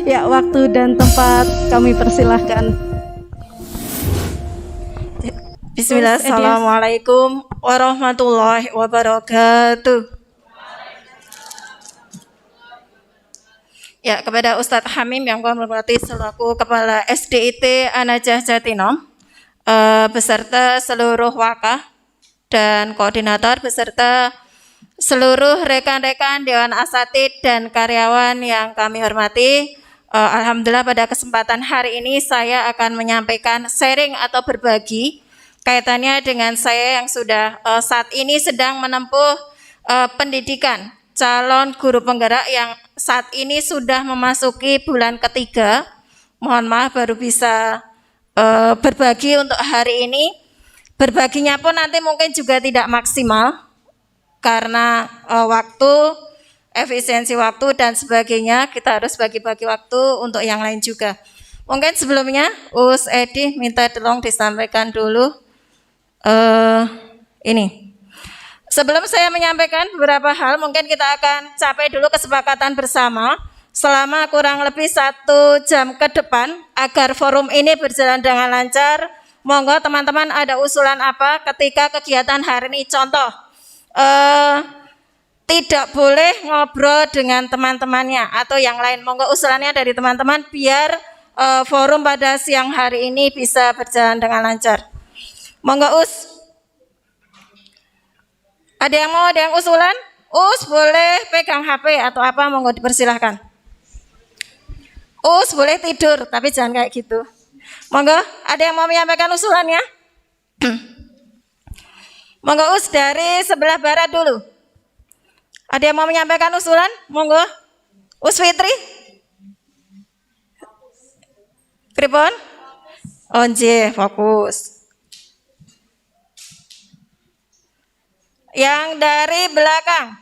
Ya, waktu dan tempat kami persilahkan. Bismillah, Terus, Edias. Assalamualaikum warahmatullahi wabarakatuh. Ya, kepada Ustadz Hamim yang kami hormati selaku Kepala SDIT An-Najah Jatinong, beserta seluruh wakah dan koordinator beserta seluruh rekan-rekan Dewan Asatid dan karyawan yang kami hormati. Alhamdulillah pada kesempatan hari ini saya akan menyampaikan sharing atau berbagi kaitannya dengan saya yang sudah saat ini sedang menempuh pendidikan calon guru penggerak yang saat ini sudah memasuki bulan ketiga. Mohon maaf baru bisa berbagi untuk hari ini. Berbaginya pun nanti mungkin juga tidak maksimal karena waktu, efisiensi waktu dan sebagainya. Kita harus bagi-bagi waktu untuk yang lain juga. Mungkin sebelumnya Us Edi minta tolong disampaikan dulu ini. Sebelum saya menyampaikan beberapa hal, mungkin kita akan capai dulu kesepakatan bersama selama kurang lebih 1 jam ke depan agar forum ini berjalan dengan lancar. Monggo teman-teman ada usulan apa ketika kegiatan hari ini? Contoh, tidak boleh ngobrol dengan teman-temannya atau yang lain. Monggo usulannya dari teman-teman biar forum pada siang hari ini bisa berjalan dengan lancar. Monggo Us. Ada yang mau, ada yang usulan? Us boleh pegang HP atau apa, monggo dipersilahkan. Us boleh tidur, tapi jangan kayak gitu. Monggo, ada yang mau menyampaikan usulannya? Monggo Us dari sebelah barat dulu. Ada yang mau menyampaikan usulan? Monggo. Us Fitri. Kripon? Onje, fokus. Yang dari belakang.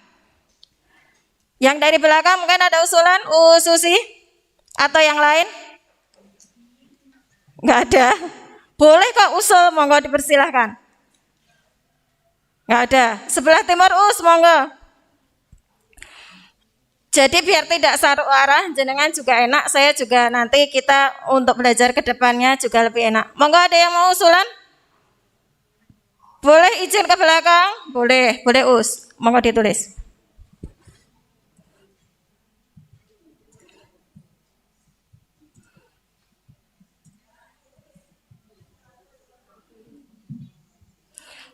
Yang dari belakang mungkin ada usulan, Susi atau yang lain? Enggak ada. Boleh kok usul, monggo dipersilahkan. Enggak ada. Sebelah timur monggo. Jadi biar tidak saru arah, jenengan juga enak, saya juga nanti kita untuk belajar ke depannya juga lebih enak. Monggo ada yang mau usulan? Boleh izin ke belakang? Boleh, boleh Us. Monggo ditulis.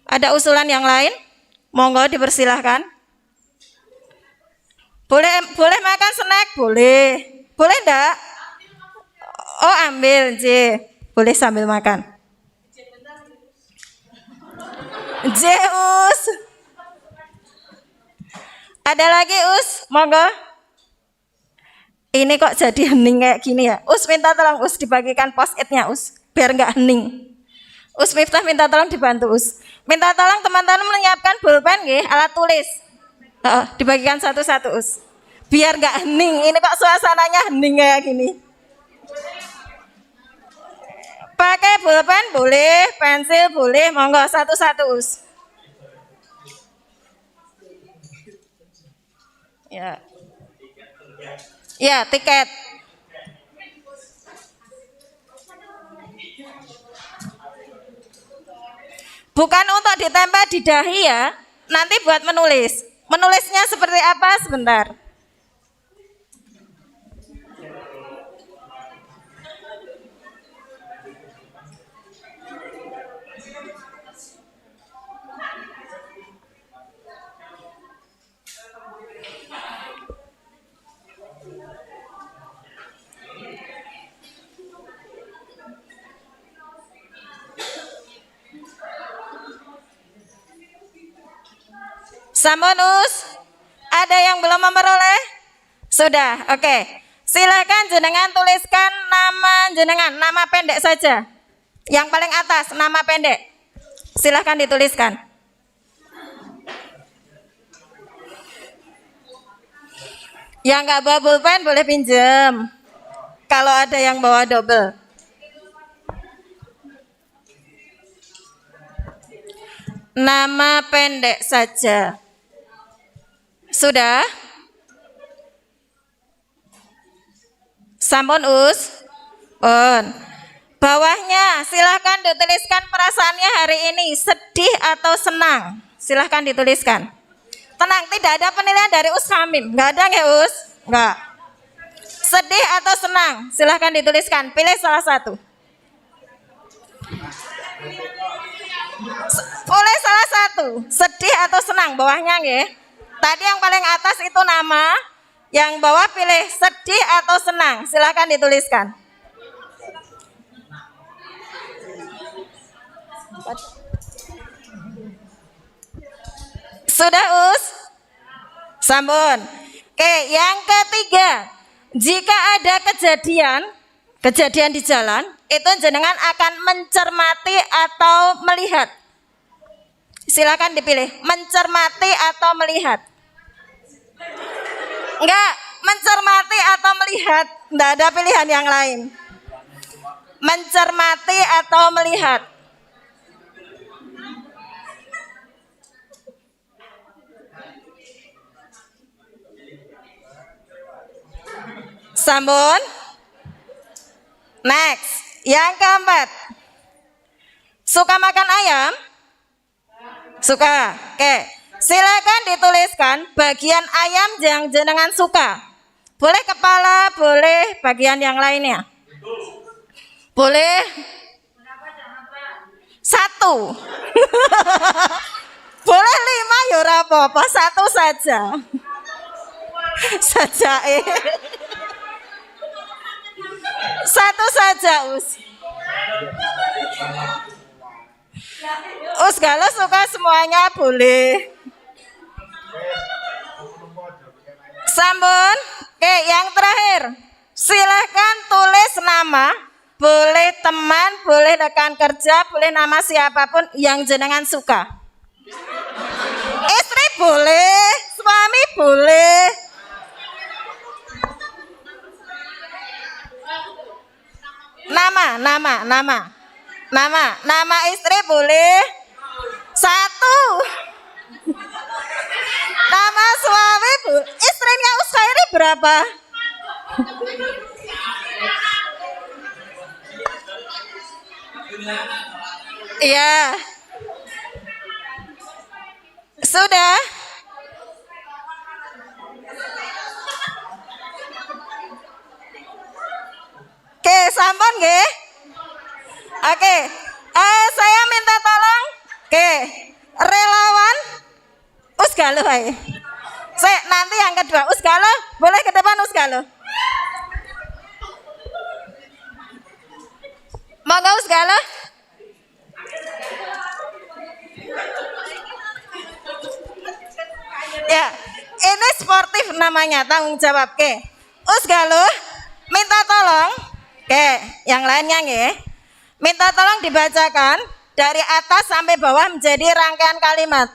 Ada usulan yang lain? Monggo dipersilahkan. Boleh makan snack? Boleh. Boleh enggak? Oh, ambil, J. Boleh sambil makan. Us. Ada lagi Us, monggo. Ini kok jadi hening kayak gini ya? Us minta tolong Us dibagikan post-it-nya Us, biar nggak hening. Us Miftah minta tolong dibantu Us. Minta tolong teman-teman menyiapkan pulpen nggih, alat tulis. Dibagikan satu-satu Us. Biar nggak hening. Ini kok suasananya hening kayak gini. Pakai pulpen boleh, pensil boleh, monggo satu-satu Us. Ya. Ya, tiket. Bukan untuk ditempel di dahi ya, nanti buat menulis. Menulisnya seperti apa sebentar. Sampun Us, ada yang belum memperoleh? Sudah, oke. Silakan jenengan tuliskan nama jenengan, nama pendek saja. Yang paling atas, nama pendek. Silakan dituliskan. Yang nggak bawa pulpen boleh pinjam. Kalau ada yang bawa double. Nama pendek saja. Sudah? Sampun Us. Pun. Bawahnya silahkan dituliskan perasaannya hari ini, sedih atau senang. Silahkan dituliskan. Tenang, tidak ada penilaian dari Us Hamim. Enggak ada nggak Us? Enggak. Sedih atau senang? Silahkan dituliskan. Pilih salah satu. Boleh salah satu. Sedih atau senang? Bawahnya nggih. Tadi yang paling atas itu nama. Yang bawah pilih sedih atau senang. Silahkan dituliskan. Sudah Us? Sampun. Oke, yang ketiga, jika ada kejadian di jalan, itu jenengan akan mencermati atau melihat. Silakan dipilih, mencermati atau melihat. Enggak, mencermati atau melihat, enggak ada pilihan yang lain. Mencermati atau melihat. Sampun. Next, yang keempat. Suka makan ayam? Suka. Oke. Silakan dituliskan bagian ayam yang jenengan suka. Boleh kepala, boleh bagian yang lainnya. Boleh. Satu. Boleh 5 ya ora apa-apa, satu saja. Satu saja Us. Us kalau suka semuanya boleh. Sampun. Oke, yang terakhir. Silahkan tulis nama. Boleh teman, boleh rekan kerja, boleh nama siapapun yang jenengan suka. Istri boleh, suami boleh. Nama istri boleh. Satu. Nama suami boleh. Istrinya Us Khairi berapa? Iya. Sudah. Oke, sampun nggih? Oke. Saya minta tolong. Oke. Relawan Us Galuh ae. Nanti yang kedua Us Galuh, boleh ke depan Us Galuh. Monggo Us Galuh. Ya, ini sportif namanya, tanggung jawab. Oke. Us Galuh, minta tolong. Oke, yang lainnya nggih. Minta tolong dibacakan dari atas sampai bawah menjadi rangkaian kalimat.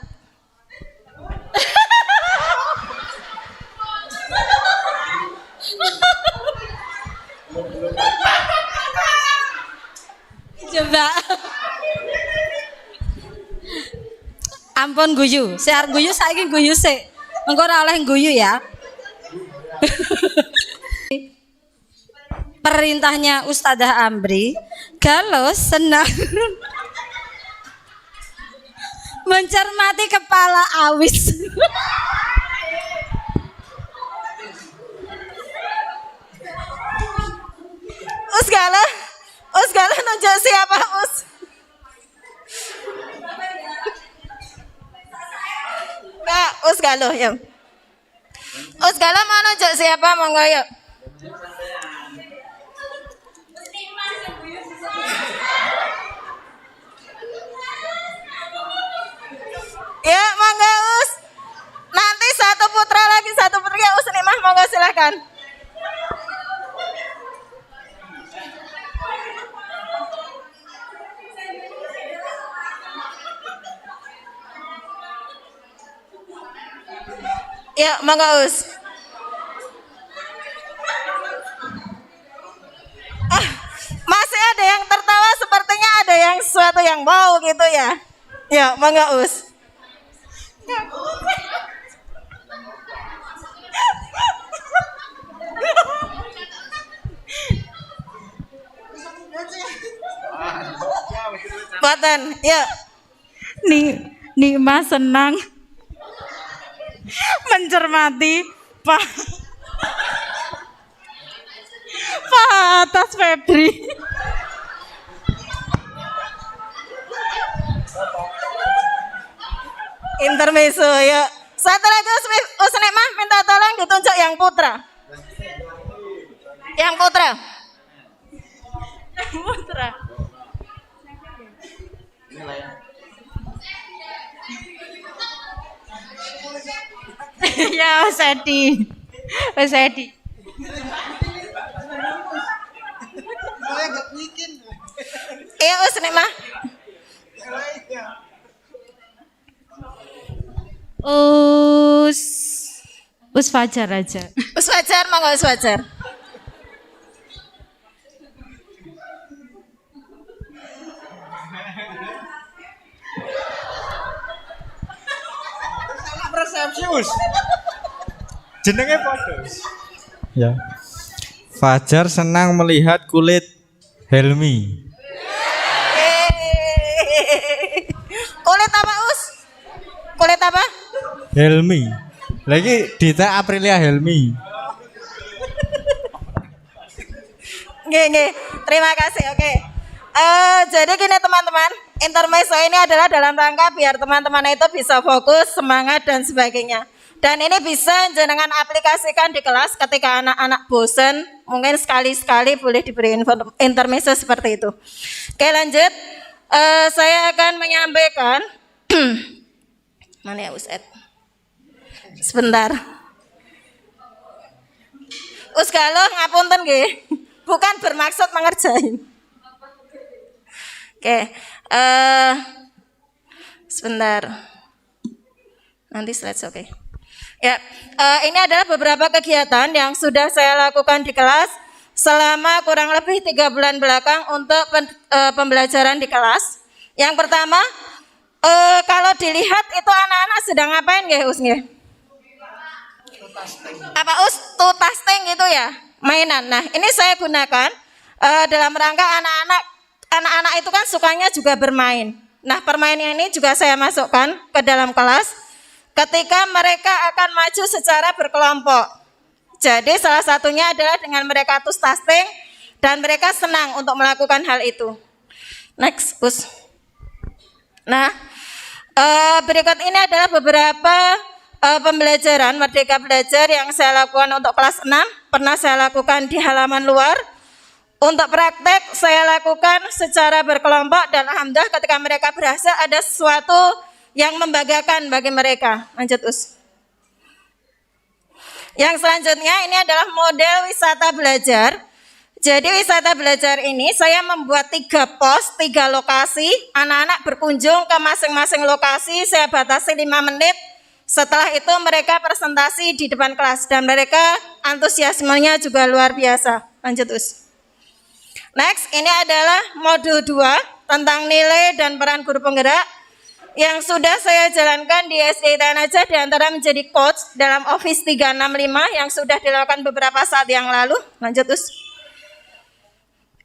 Coba. Ampun guyu, saya guyu saiki guyu sik. Engko ora oleh guyu ya. Perintahnya Ustadzah Amri, kalau senang mencermati kepala awis. Us Galuh nunjuk siapa Us? Enggak, Us Galuh ya. Us Galuh mau nunjuk siapa, monggo yuk. Ya, monggo Us. Nanti satu putra lagi, satu putri ya Us nih mah, monggo silakan. Ya, monggo Us. Masih ada yang tertawa, sepertinya ada yang sesuatu yang wow gitu ya. Ya, monggo Us. Mboten. Yuk. Nikmah senang mencermati Pak Atas Febri. Intermezzo ya. Satu lagi Usnikmah minta tolong ditunjuk yang putra. Yang putra. Putra. Ya Mas Edi. Mas Edi. Iya Usnikmah. Us Fajar aja. Us Fajar, monggo Us Fajar. Persepsius. Jenenge padha. Ya. Fajar senang melihat kulit Helmi. Kulit apa Us? Kulit apa? Helmi. Lagi Dita Aprilia Helmi. Nggih. Terima kasih. Oke. Jadi gini teman-teman, intermezzo ini adalah dalam rangka biar teman-teman itu bisa fokus, semangat dan sebagainya. Dan ini bisa jenengan aplikasikan di kelas ketika anak-anak bosen, mungkin sekali-sekali boleh diberi intermezzo seperti itu. Oke lanjut, saya akan menyampaikan, mana ya Ustad? Sebentar. Galoh ngapunten nggih, bukan bermaksud mengerjain. Oke, sebentar. Nanti slide oke. Ya, ini adalah beberapa kegiatan yang sudah saya lakukan di kelas selama kurang lebih 3 bulan belakang untuk pembelajaran di kelas. Yang pertama, kalau dilihat itu anak-anak sedang ngapain nggih Us nggih? Apa Us? Tutasting gitu ya, mainan. Nah, ini saya gunakan dalam rangka anak-anak itu kan sukanya juga bermain. Nah, permainan ini juga saya masukkan ke dalam kelas ketika mereka akan maju secara berkelompok. Jadi salah satunya adalah dengan mereka tutasting dan mereka senang untuk melakukan hal itu. Next, Us. Nah, berikut ini adalah beberapa pembelajaran Merdeka Belajar yang saya lakukan untuk kelas 6. Pernah saya lakukan di halaman luar. Untuk praktek saya lakukan secara berkelompok dan alhamdulillah ketika mereka berhasil ada sesuatu yang membanggakan bagi mereka. Lanjut Us. Yang selanjutnya ini adalah model wisata belajar. Jadi wisata belajar ini saya membuat 3 pos, 3 lokasi. Anak-anak berkunjung ke masing-masing lokasi, saya batasi 5 menit. Setelah itu mereka presentasi di depan kelas dan mereka antusiasmenya juga luar biasa. Lanjut Us. Next, ini adalah modul 2 tentang nilai dan peran guru penggerak yang sudah saya jalankan di SD Tanaja di antara menjadi coach dalam Office 365 yang sudah dilakukan beberapa saat yang lalu. Lanjut Us.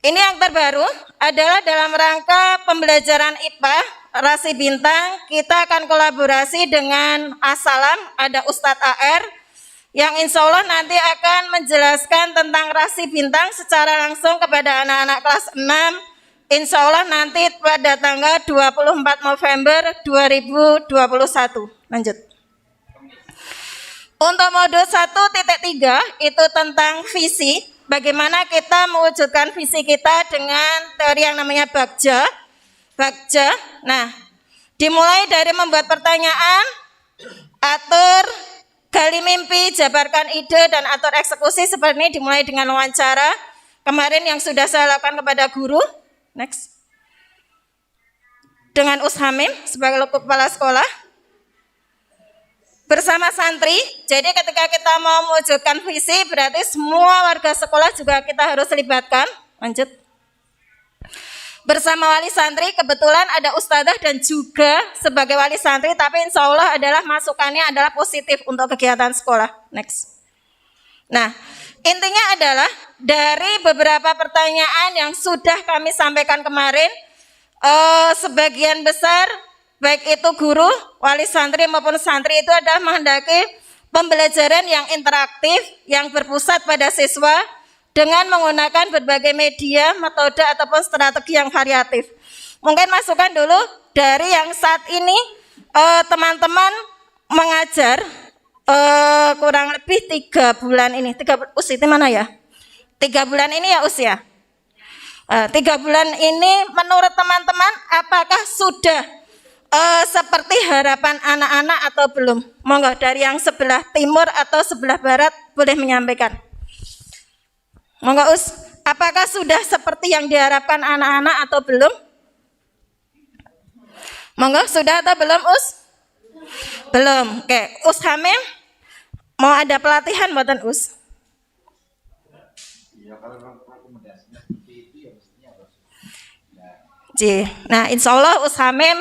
Ini yang terbaru adalah dalam rangka pembelajaran IPA Rasi Bintang. Kita akan kolaborasi dengan Asalam, ada Ustadz AR yang insya Allah nanti akan menjelaskan tentang Rasi Bintang secara langsung kepada anak-anak kelas 6. Insya Allah nanti pada tanggal 24 November 2021. Lanjut. Untuk modul 1.3 itu tentang visi. Bagaimana kita mewujudkan visi kita dengan teori yang namanya Bagja. Nah, dimulai dari membuat pertanyaan, atur, gali mimpi, jabarkan ide, dan atur eksekusi seperti ini dimulai dengan wawancara. Kemarin yang sudah saya lakukan kepada guru. Next. Dengan Ushamim sebagai kepala sekolah. Bersama santri, jadi ketika kita mau mewujudkan visi, berarti semua warga sekolah juga kita harus libatkan. Lanjut. Bersama wali santri, kebetulan ada ustadzah dan juga sebagai wali santri, tapi insya Allah adalah masukannya adalah positif untuk kegiatan sekolah. Next. Nah, intinya adalah dari beberapa pertanyaan yang sudah kami sampaikan kemarin, sebagian besar baik itu guru, wali santri maupun santri itu adalah menghendaki pembelajaran yang interaktif yang berpusat pada siswa dengan menggunakan berbagai media, metode ataupun strategi yang variatif. Mungkin masukan dulu dari yang saat ini teman-teman mengajar kurang lebih 3 bulan ini. 3 us itu mana ya? 3 bulan ini ya us ya. 3 bulan ini menurut teman-teman apakah sudah seperti harapan anak-anak atau belum? Monggo dari yang sebelah timur atau sebelah barat boleh menyampaikan. Monggo us, apakah sudah seperti yang diharapkan anak-anak atau belum? Monggo, sudah atau belum us? Belum. Oke, us Hamim mau ada pelatihan buatan us? Nah, insya Allah us Hamim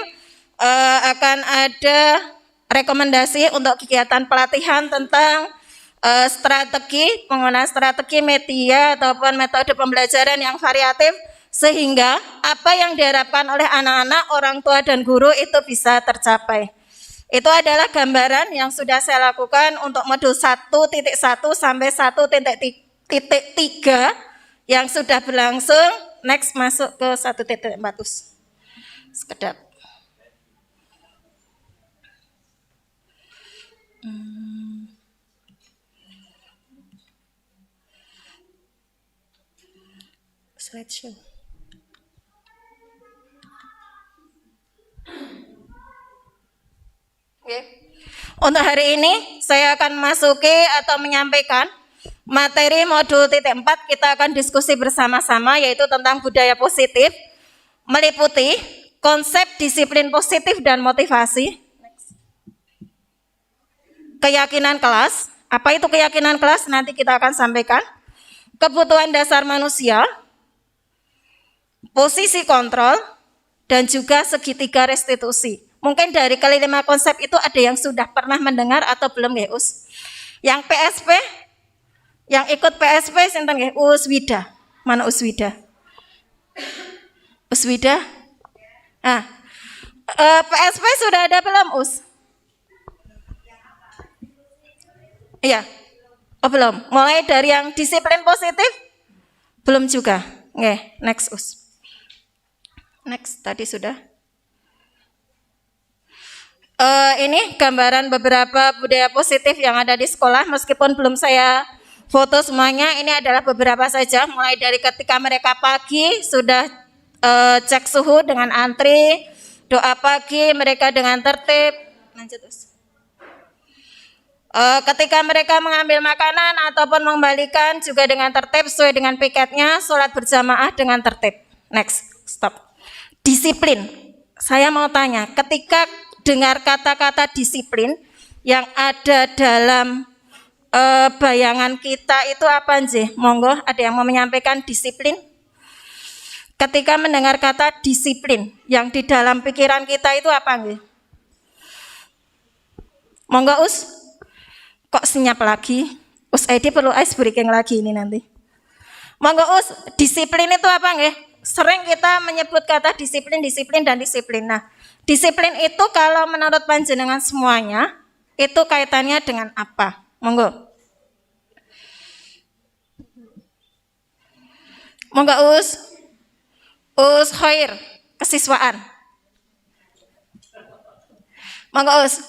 akan ada rekomendasi untuk kegiatan pelatihan tentang strategi, penggunaan strategi media ataupun metode pembelajaran yang variatif sehingga apa yang diharapkan oleh anak-anak, orang tua dan guru itu bisa tercapai. Itu adalah gambaran yang sudah saya lakukan untuk modul 1.1 sampai 1.3 yang sudah berlangsung. Next masuk ke 1.4. Sekedap. Slideshow. Oke. Untuk hari ini saya akan masuki atau menyampaikan materi modul 4 kita akan diskusi bersama-sama yaitu tentang budaya positif meliputi konsep disiplin positif dan motivasi. Keyakinan kelas, apa itu keyakinan kelas? Nanti kita akan sampaikan. Kebutuhan dasar manusia, posisi kontrol, dan juga segitiga restitusi. Mungkin dari kelima konsep itu ada yang sudah pernah mendengar atau belum ya Us? Yang PSP, yang ikut PSP sinten nggih? Uswida. Mana Uswida? Uswida? Nah, PSP sudah ada belum Us? Iya. Oh belum. Mulai dari yang disiplin positif? Belum juga. Oke, next Us. Next tadi sudah. Ini gambaran beberapa budaya positif yang ada di sekolah. Meskipun belum saya foto semuanya, ini adalah beberapa saja. Mulai dari ketika mereka pagi sudah cek suhu dengan antri, doa pagi mereka dengan tertib. Lanjut terus. Ketika mereka mengambil makanan ataupun mengembalikan juga dengan tertib sesuai dengan piketnya, sholat berjamaah dengan tertib. Next, stop. Disiplin. Saya mau tanya, ketika dengar kata-kata disiplin yang ada dalam bayangan kita itu apa nggih? Monggo, ada yang mau menyampaikan disiplin? Ketika mendengar kata disiplin yang di dalam pikiran kita itu apa nggih? Monggo Us. Kok senyap lagi? Us ID perlu ice breaking lagi ini nanti. Monggo Us, disiplin itu apa nggih? Sering kita menyebut kata disiplin, disiplin dan disiplin. Nah, disiplin itu kalau menurut panjenengan semuanya itu kaitannya dengan apa? Monggo. Monggo Us Khair, kesiswaan. Monggo Us.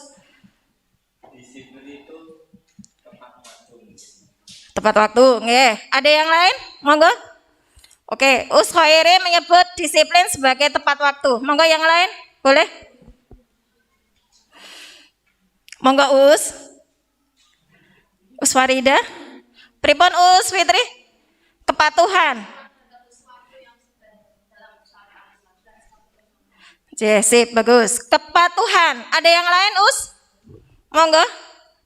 Tepat waktu, nggih. Ada yang lain? Monggo. Oke, Us Khairi menyebut disiplin sebagai tepat waktu. Monggo yang lain? Boleh? Monggo Us Farida. Pripun Us Fitri? Kepatuhan. Sip, bagus. Kepatuhan. Ada yang lain Us? Monggo.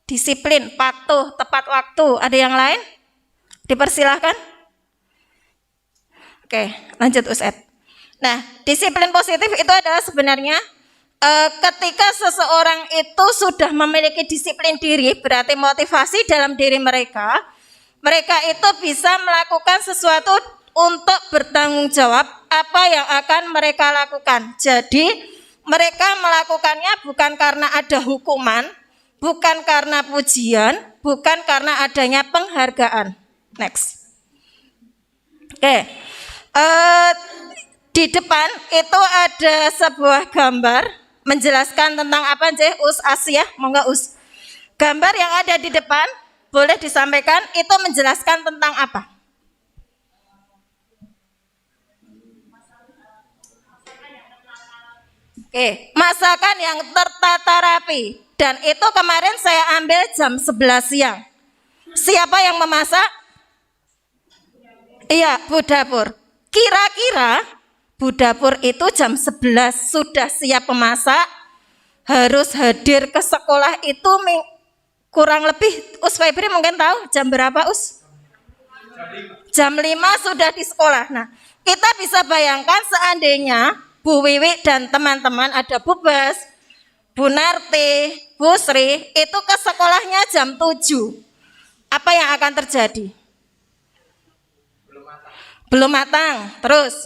Disiplin, patuh, tepat waktu. Ada yang lain? Dipersilahkan. Oke, lanjut Ustaz. Nah, disiplin positif itu adalah sebenarnya ketika seseorang itu sudah memiliki disiplin diri, berarti motivasi dalam diri mereka, mereka itu bisa melakukan sesuatu untuk bertanggung jawab apa yang akan mereka lakukan. Jadi mereka melakukannya bukan karena ada hukuman, bukan karena pujian, bukan karena adanya penghargaan. Next. Oke. Di depan itu ada sebuah gambar menjelaskan tentang apa sih Asia, monggo Us. Gambar yang ada di depan boleh disampaikan itu menjelaskan tentang apa? Oke, masakan yang tertata rapi. Dan itu kemarin saya ambil jam 11 siang. Siapa yang memasak? Iya, Bu Dapur. Kira-kira Bu Dapur itu jam 11 sudah siap memasak, harus hadir ke sekolah itu kurang lebih, Us Febri mungkin tahu jam berapa Us? Jam 5 sudah di sekolah. Nah, kita bisa bayangkan seandainya Bu Wiwi dan teman-teman ada Bu Bas, Bu Narti, Bu Sri itu ke sekolahnya jam 7. Apa yang akan terjadi? Belum matang. Terus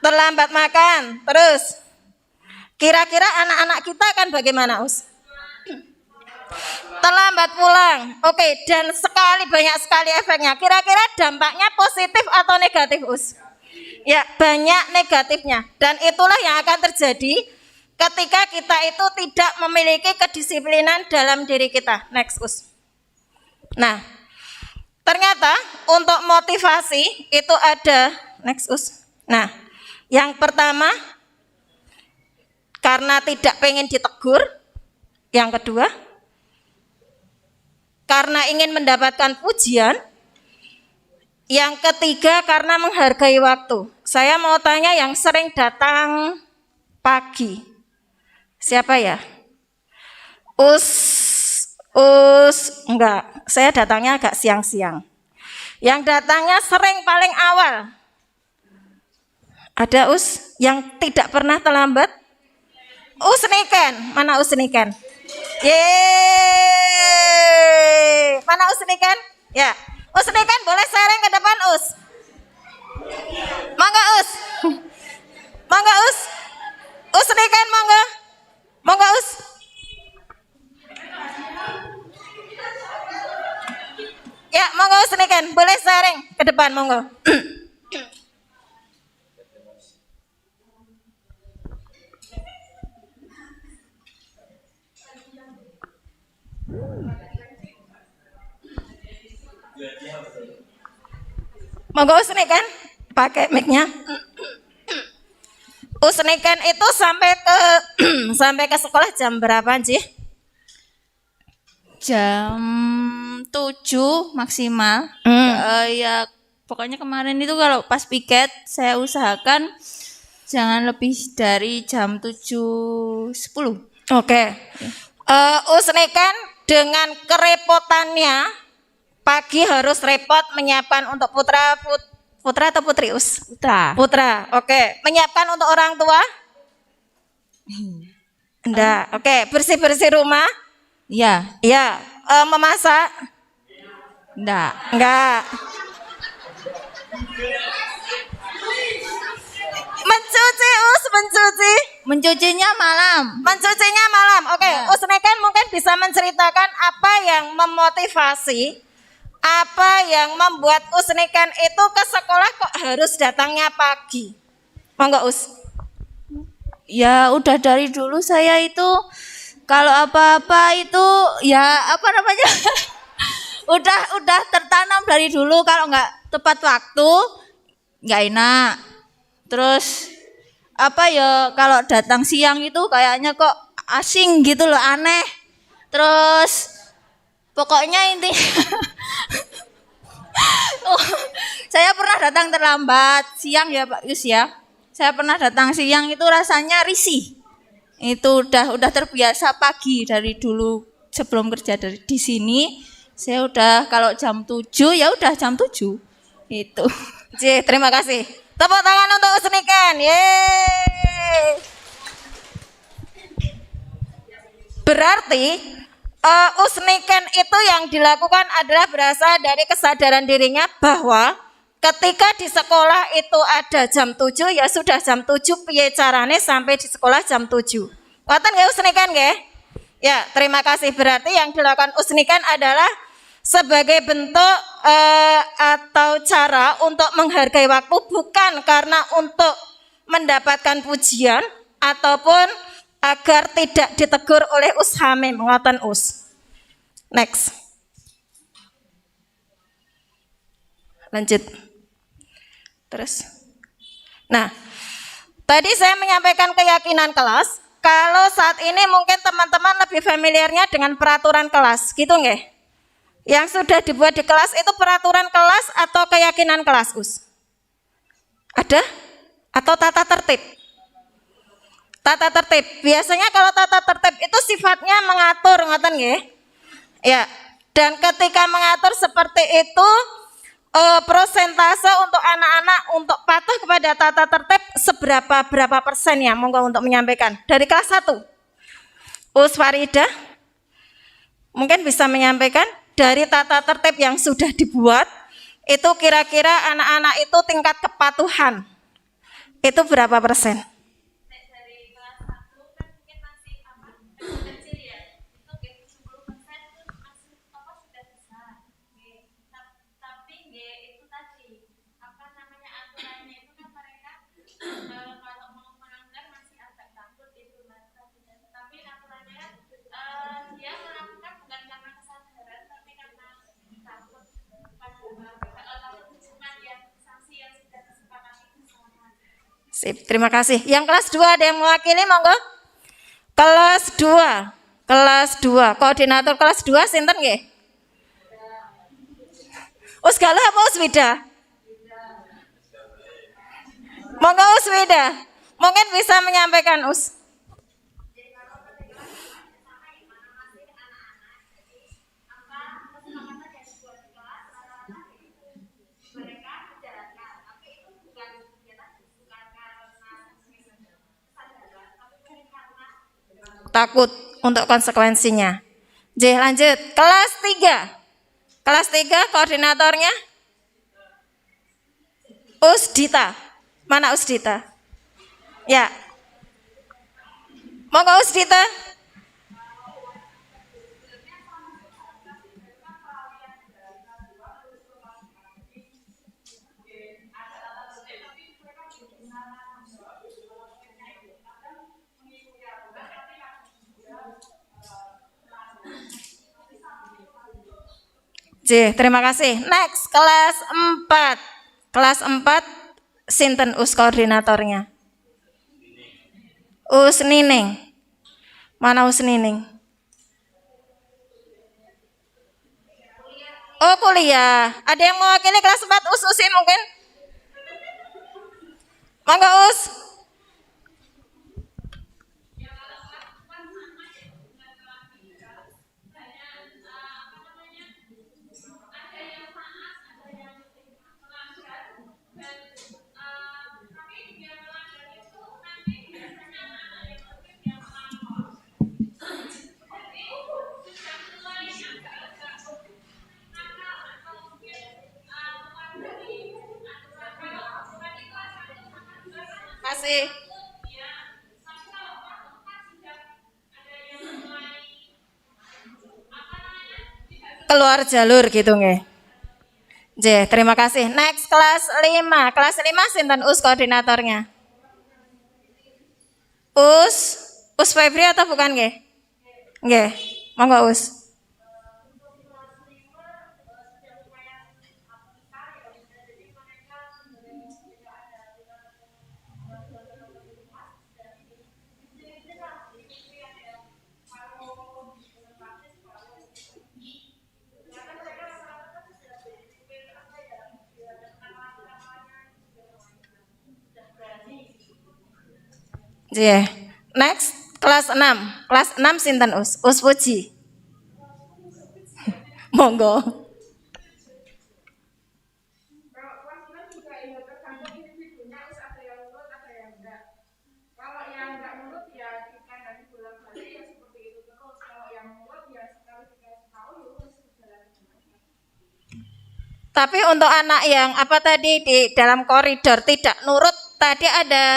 terlambat makan. Terus kira-kira anak-anak kita akan bagaimana, Us? Terlambat pulang. Oke, dan banyak sekali efeknya. Kira-kira dampaknya positif atau negatif, Us? Ya, banyak negatifnya. Dan itulah yang akan terjadi ketika kita itu tidak memiliki kedisiplinan dalam diri kita. Next, Us. Nah, ternyata untuk motivasi itu ada. Next, Us. Nah, yang pertama karena tidak pengen ditegur. Yang kedua karena ingin mendapatkan pujian. Yang ketiga karena menghargai waktu. Saya mau tanya yang sering datang pagi. Siapa ya? Enggak, saya datangnya agak siang-siang. Yang datangnya sering paling awal. Ada yang tidak pernah terlambat? Niken, mana Niken? Yeay, mana Niken? Ya, Niken boleh sharing ke depan Mangga Mangga Niken mangga. Mangga Ya, monggo Niken, boleh sharing ke depan monggo. Monggo Niken, pakai mic-nya. Niken itu sampai ke sekolah jam berapa sih? Jam 7 maksimal. Ya pokoknya kemarin itu kalau pas piket saya usahakan jangan lebih dari jam 7.10. Oke. Niken dengan kerepotannya pagi harus repot menyiapkan untuk putra atau putri Putra. Oke. Menyiapkan untuk orang tua? Enggak. Oke. Bersih-bersih rumah? Iya. Iya. Memasak? Enggak. Mencuci? Mencucinya malam. Oke. Niken mungkin bisa menceritakan apa yang memotivasi, apa yang membuat Niken itu ke sekolah kok harus datangnya pagi? Monggo Ya udah dari dulu saya itu kalau apa-apa itu ya apa namanya udah tertanam dari dulu kalau nggak tepat waktu nggak enak. Terus apa ya kalau datang siang itu kayaknya kok asing gitu loh, aneh. Terus pokoknya inti saya pernah datang terlambat siang ya Pak Yus ya. Saya pernah datang siang itu rasanya risih. Itu udah terbiasa pagi dari dulu sebelum kerja di sini. Saya udah kalau jam 7 ya udah jam 7. Itu. Terima kasih. Tepuk tangan untuk Niken. Yeay. Berarti Niken itu yang dilakukan adalah berasal dari kesadaran dirinya bahwa ketika di sekolah itu ada jam 7, ya sudah jam 7 piye carane sampai di sekolah jam 7. Ngoten nggih usnikan nggih? Ya, terima kasih. Berarti yang dilakukan usnikan adalah sebagai bentuk atau cara untuk menghargai waktu, bukan karena untuk mendapatkan pujian ataupun agar tidak ditegur oleh Us Hamim. Ngoten Us. Next. Lanjut. Terus. Nah, tadi saya menyampaikan keyakinan kelas. Kalau saat ini mungkin teman-teman lebih familiarnya dengan peraturan kelas, gitu nggih? Yang sudah dibuat di kelas itu peraturan kelas atau keyakinan kelas, Us? Ada? Atau tata tertib? Tata tertib. Biasanya kalau tata tertib itu sifatnya mengatur, ngoten nggih? Ya. Dan ketika mengatur seperti itu, prosentase untuk anak-anak untuk patuh kepada tata tertib berapa persen ya? Monggo untuk menyampaikan dari kelas 1. Us Farida mungkin bisa menyampaikan dari tata tertib yang sudah dibuat itu kira-kira anak-anak itu tingkat kepatuhan itu berapa persen? Sip, terima kasih. Yang kelas 2 ada yang mewakili, monggo. Kelas 2. Kelas 2. Koordinator kelas 2 sinten nggih? Us Galuh apa Us Wida? Monggo Us Wida. Mungkin bisa menyampaikan Us. Takut untuk konsekuensinya. J, lanjut. Kelas 3. Kelas 3 koordinatornya Usdita. Mana Usdita? Ya. Monggo Usdita. J, terima kasih. Next, kelas 4. Kelas 4, sinten Us koordinatornya? Us Nining. Mana Us Nining? Oh, kuliah. Ada yang mewakili kelas 4 Usi mungkin? Monggo Us. Masih. Keluar jalur gitu nggih. J, terima kasih. Next, kelas 5. Kelas 5 sinten Us koordinatornya? Us Febri atau bukan nggih? Nggih. Monggo Us. Yeah. Next, kelas 6. Kelas 6 sinten Us? Us Puji. Monggo. Tapi untuk anak yang apa tadi di dalam koridor tidak nurut, tadi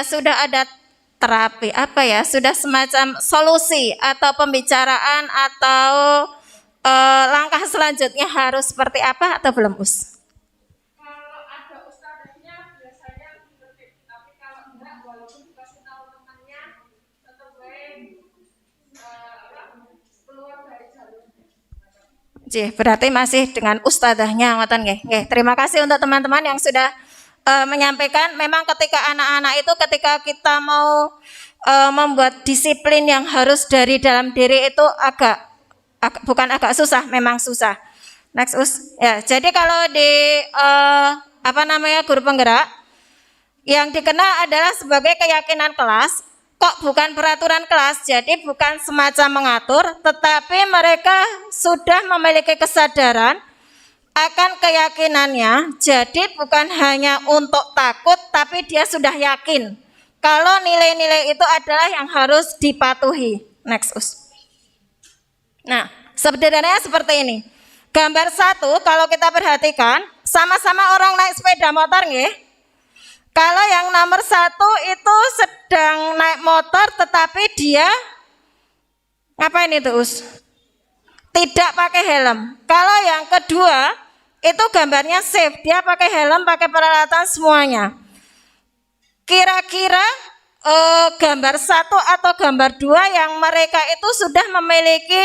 sudah ada terapi apa ya? Sudah semacam solusi atau pembicaraan atau langkah selanjutnya harus seperti apa atau belum, Us? Berarti masih dengan ustadzahnya, ngoten nggih. Nggih, terima kasih untuk teman-teman yang sudah menyampaikan. Memang ketika anak-anak itu ketika kita mau membuat disiplin yang harus dari dalam diri itu bukan agak susah, memang susah. Next, Us. Ya, jadi kalau di guru penggerak yang dikenal adalah sebagai keyakinan kelas. Kok bukan peraturan kelas, jadi bukan semacam mengatur, tetapi mereka sudah memiliki kesadaran akan keyakinannya, jadi bukan hanya untuk takut, tapi dia sudah yakin kalau nilai-nilai itu adalah yang harus dipatuhi. Next, Us. Nah, sebenarnya seperti ini. Gambar 1, kalau kita perhatikan, sama-sama orang naik sepeda motor, nggih. Kalau yang nomor 1 itu sedang naik motor tetapi dia ngapain itu, Us? Tidak pakai helm. Kalau yang kedua itu gambarnya safe, dia pakai helm, pakai peralatan semuanya. Kira-kira gambar 1 atau gambar 2 yang mereka itu sudah memiliki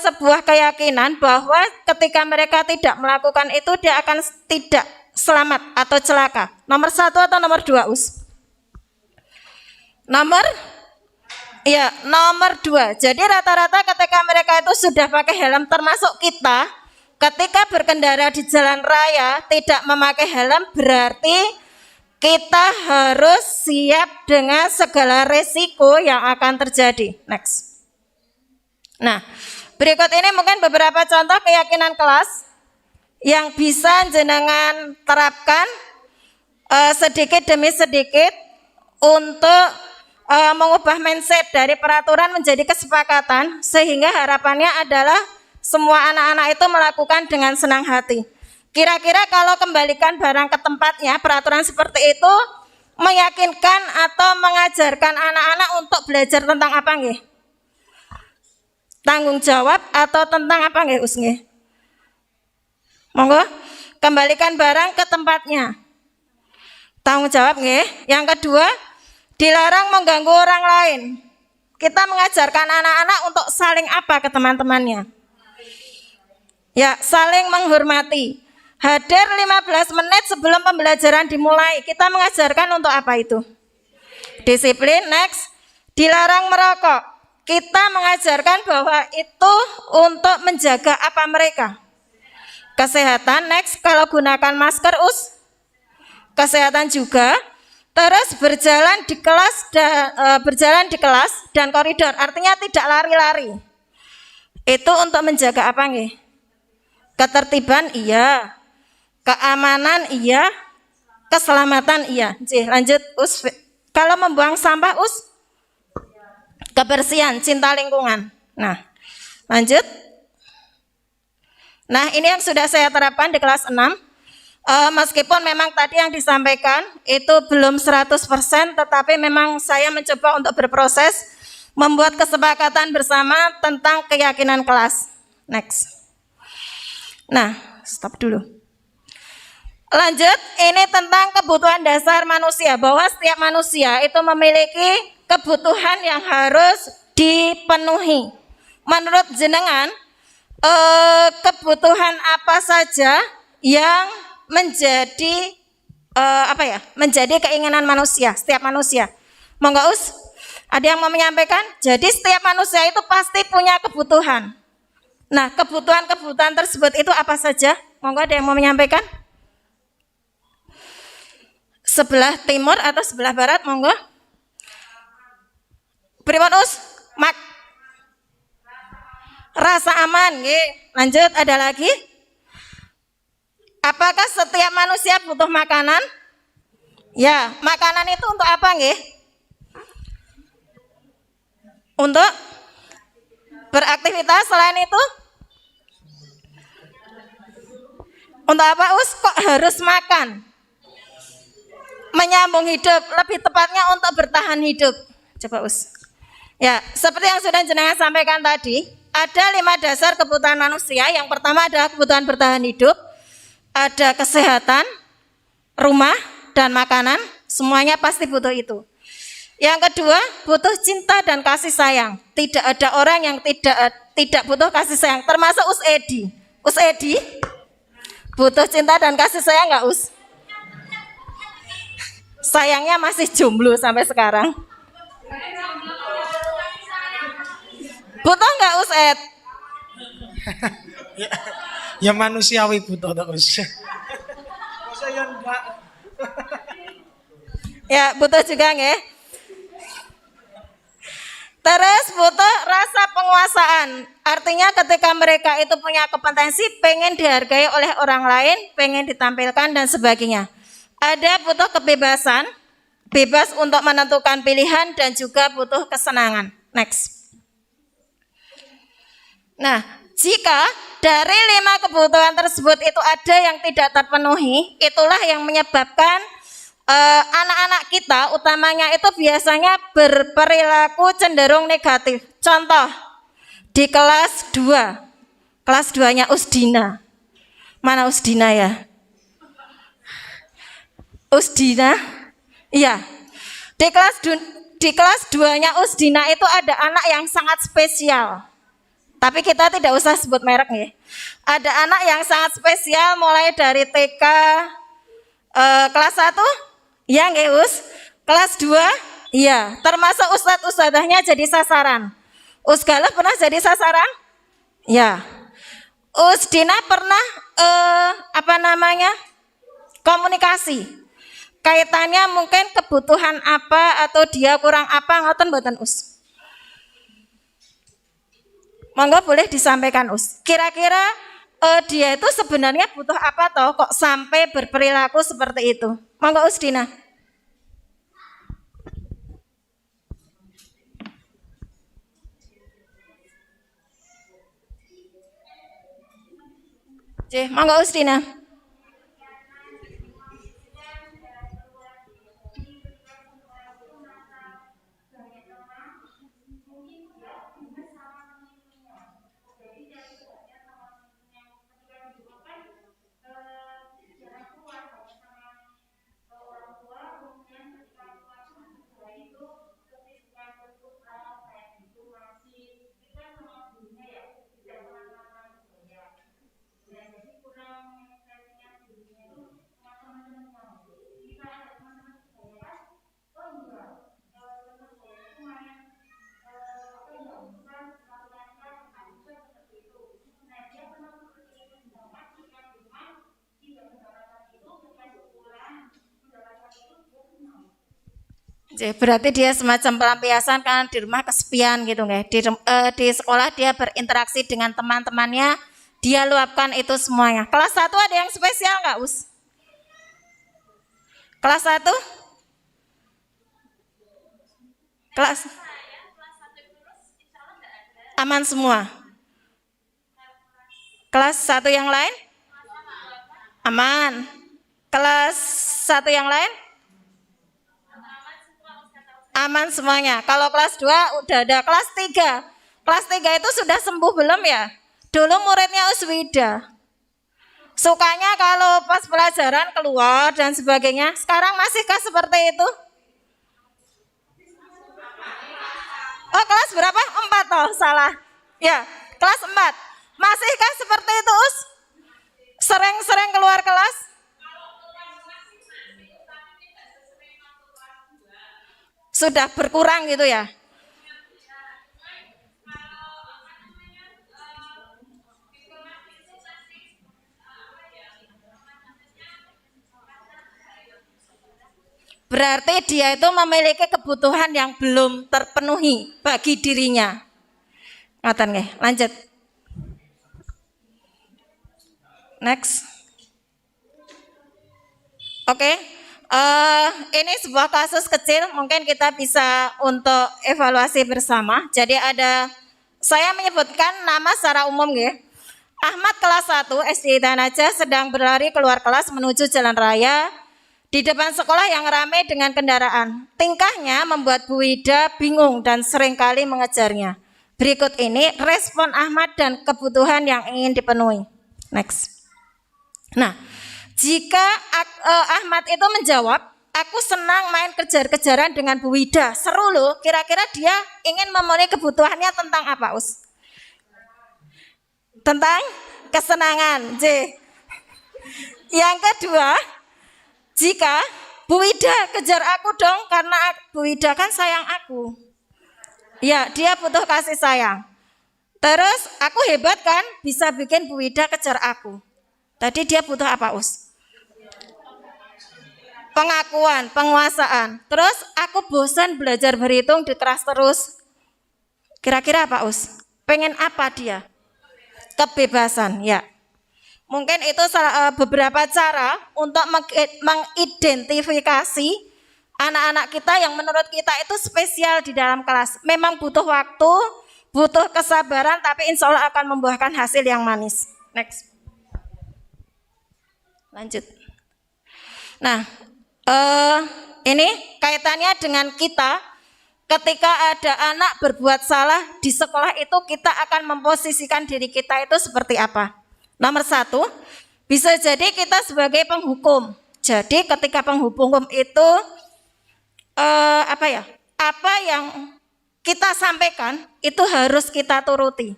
sebuah keyakinan bahwa ketika mereka tidak melakukan itu dia akan tidak selamat atau celaka. Nomor 1 atau nomor 2, Us? Nomor 2. Jadi rata-rata ketika mereka itu sudah pakai helm, termasuk kita, ketika berkendara di jalan raya tidak memakai helm, berarti kita harus siap dengan segala resiko yang akan terjadi. Next. Nah, berikut ini mungkin beberapa contoh keyakinan kelas yang bisa jenengan terapkan sedikit demi sedikit untuk mengubah mindset dari peraturan menjadi kesepakatan, sehingga harapannya adalah semua anak-anak itu melakukan dengan senang hati. Kira-kira kalau kembalikan barang ke tempatnya, peraturan seperti itu meyakinkan atau mengajarkan anak-anak untuk belajar tentang apa, nggih? Tanggung jawab atau tentang apa, nggih, Us, nggih? Monggo, kembalikan barang ke tempatnya. Tanggung jawab, nggih. Yang kedua, dilarang mengganggu orang lain. Kita mengajarkan anak-anak untuk saling apa ke teman-temannya? Ya, saling menghormati. Hadir 15 menit sebelum pembelajaran dimulai. Kita mengajarkan untuk apa itu? Disiplin. Next, dilarang merokok. Kita mengajarkan bahwa itu untuk menjaga apa mereka? Kesehatan. Next, kalau gunakan masker, Us, kesehatan juga. Terus berjalan di kelas dan koridor, artinya tidak lari-lari. Itu untuk menjaga apa, nggih? Ketertiban iya, keamanan iya, keselamatan iya. Lanjut, Us. Kalau membuang sampah, Us, kebersihan, cinta lingkungan. Nah, lanjut. Nah, ini yang sudah saya terapkan di kelas 6. Meskipun memang tadi yang disampaikan itu belum 100%, tetapi memang saya mencoba untuk berproses membuat kesepakatan bersama tentang keyakinan kelas. Next. Nah, stop dulu. Lanjut, ini tentang kebutuhan dasar manusia, bahwa setiap manusia itu memiliki kebutuhan yang harus dipenuhi. Menurut jenengan, kebutuhan apa saja yang menjadi menjadi keinginan manusia, setiap manusia? Monggo, Us, ada yang mau menyampaikan? Jadi setiap manusia itu pasti punya kebutuhan. Nah, kebutuhan-kebutuhan tersebut itu apa saja? Monggo, ada yang mau menyampaikan? Sebelah timur atau sebelah barat, monggo. Pripun, Us? Rasa aman, nggih. Lanjut, ada lagi? Apakah setiap manusia butuh makanan? Ya, makanan itu untuk apa, nggih? Untuk beraktivitas. Selain itu Untuk apa Us? Kok harus makan? Menyambung hidup, lebih tepatnya untuk bertahan hidup. Coba Us. Ya, seperti yang sudah jenengan sampaikan tadi, ada 5 dasar kebutuhan manusia. Yang pertama adalah kebutuhan bertahan hidup, ada kesehatan, rumah, dan makanan. Semuanya pasti butuh itu. Yang kedua, butuh cinta dan kasih sayang. Tidak ada orang yang tidak butuh kasih sayang, termasuk Us Edi. Us Edi butuh cinta dan kasih sayang nggak Us? Sayangnya masih jomblo sampai sekarang. Butuh nggak Us Ed? Ya manusiawi butuh terus. Ya butuh juga nggih. Terus butuh rasa penguasaan. Artinya ketika mereka itu punya kompetensi, pengen dihargai oleh orang lain, pengen ditampilkan dan sebagainya. Ada butuh kebebasan, bebas untuk menentukan pilihan dan juga butuh kesenangan. Next. Nah, jika dari 5 kebutuhan tersebut itu ada yang tidak terpenuhi, itulah yang menyebabkan anak-anak kita utamanya itu biasanya berperilaku cenderung negatif. Contoh, di kelas 2. Kelas 2-nya Usdina. Mana Usdina ya? Usdina? Iya. Di kelas 2-nya Usdina itu ada anak yang sangat spesial. Tapi kita tidak usah sebut merek ya. Ada anak yang sangat spesial mulai dari TK kelas 1. Ya nggih Us? Kelas 2? Iya, termasuk ustadz-ustadzahnya jadi sasaran. Us Galuh pernah jadi sasaran? Ya. Us Dina pernah komunikasi. Kaitannya mungkin kebutuhan apa atau dia kurang apa ngoten mboten Us? Monggo boleh disampaikan Us. Kira-kira dia itu sebenarnya butuh apa toh kok sampai berperilaku seperti itu? Monggo Us Dina. Monggo Us Dina. Berarti dia semacam pelampiasan kan di rumah kesepian gitu nggak? Di sekolah dia berinteraksi dengan teman-temannya, dia luapkan itu semuanya. Kelas 1 ada yang spesial nggak Us? Kelas 1? Kelas aman semua. Kelas 1 yang lain? Aman. Kelas 1 yang lain? Aman semuanya. Kalau kelas 2 udah ada. Kelas 3. Kelas 3 itu sudah sembuh belum ya? Dulu muridnya Uswida. Sukanya kalau pas pelajaran keluar dan sebagainya. Sekarang masihkah seperti itu? Oh, kelas berapa? 4 toh, salah. Ya, kelas 4. Masihkah seperti itu, Us? Sering-sering keluar kelas? Sudah berkurang gitu ya? Berarti dia itu memiliki kebutuhan yang belum terpenuhi bagi dirinya. Ngoten nggih, lanjut. Next. Oke. Ini sebuah kasus kecil, mungkin kita bisa untuk evaluasi bersama. Jadi saya menyebutkan nama secara umum ya. Ahmad kelas 1 SD Tanaja sedang berlari keluar kelas menuju jalan raya di depan sekolah yang ramai dengan kendaraan. Tingkahnya membuat Bu Wida bingung dan seringkali mengejarnya. Berikut ini respon Ahmad dan kebutuhan yang ingin dipenuhi. Next. Nah, jika Ahmad itu menjawab, aku senang main kejar-kejaran dengan Bu Wida. Seru loh, kira-kira dia ingin memenuhi kebutuhannya tentang apa, Us? Tentang kesenangan. J. Yang kedua, jika Bu Wida kejar aku dong karena Bu Wida kan sayang aku. Ya, dia butuh kasih sayang. Terus aku hebat kan bisa bikin Bu Wida kejar aku. Tadi dia butuh apa, Us? Pengakuan, penguasaan. Terus aku bosan belajar berhitung di kelas terus. Kira-kira apa, Us? Pengen apa dia? Kebebasan, ya. Mungkin itu beberapa cara untuk mengidentifikasi anak-anak kita yang menurut kita itu spesial di dalam kelas. Memang butuh waktu, butuh kesabaran, tapi insya Allah akan membuahkan hasil yang manis. Next. Lanjut. Nah, ini kaitannya dengan kita. Ketika ada anak berbuat salah di sekolah itu, kita akan memposisikan diri kita itu seperti apa? Nomor 1, bisa jadi kita sebagai penghukum. Jadi ketika penghukum itu apa yang kita sampaikan itu harus kita turuti.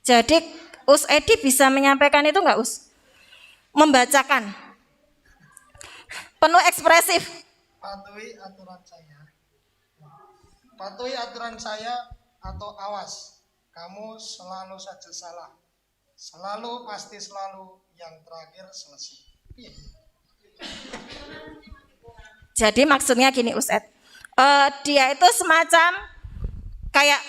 Jadi Us Edi bisa menyampaikan itu enggak, Us? Membacakan. Penuh ekspresif. Patuhi aturan saya. Patuhi aturan saya atau awas, kamu selalu saja salah. Selalu pasti selalu yang terakhir selesai. Iya. Jadi maksudnya gini, Ustadz. Dia itu semacam kayak